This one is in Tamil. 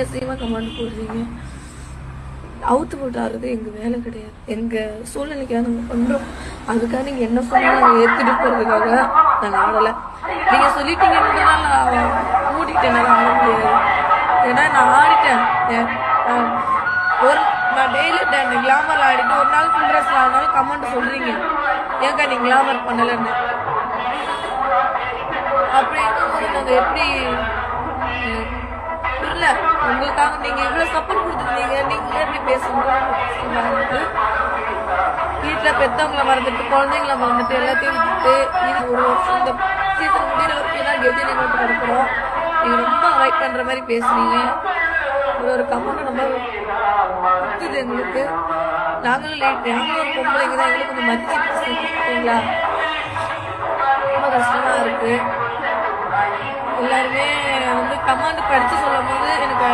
அசிங்கமா கமெண்ட் போடுறீங்க. அவுத்து போட்டு ஆடுறது எங்க வேலை கிடையாது. எங்க சூழ்நிலைக்காக நாங்க பண்றோம். அதுக்காக நீங்க என்ன சொன்னாலும் நாங்க ஏத்துட்டு போறதுக்காக நாங்க ஆடல. நீங்க சொல்லிட்டீங்கன்னா நான் மூடிட்டேன், என்னால ஆட முடியாது. ஏன்னா நான் ஆடிட்டேன். நான் டெய்லி கிளாமர் ஆடிட்டு ஒரு நாள் ஃபுல் ட்ரெஸ்ல ஆடினாலும் கமெண்ட் சொல்றீங்க, ஏங்க நீங்க கிளாமர் பண்ணலன்னு. அப்படி இருக்கும்போது நாங்க எப்படி இல்ல உங்களுக்காக நீங்க இவ்வளவு சப்போர்ட் கொடுத்துருந்தீங்க, நீங்களே எப்படி பேசுங்க. வீட்டுல பெத்தவங்களை மறந்துட்டு குழந்தைங்களை மறந்துட்டு எல்லாத்தையும் விட்டுட்டு இது ஒரு வருஷம் இந்த சீசன் முடிகிற வரைக்கும் தான் கெதி நீங்க இருக்கிறோம். நீங்க ரொம்ப அவாய்ட் பண்ற மாதிரி பேசுனீங்க. ஒரு கமெண்ட் ரொம்ப புத்துது எங்களுக்கு. நாங்களும் ஒரு பொம்பளைங்க தான், எங்களுக்கு கொஞ்சம் மதிச்சு பேசுறீங்களா? ரொம்ப கஷ்டமா இருக்கு. எல்லாருமே கமாண்ட் படிச்சு சொல்லும் போது எனக்கு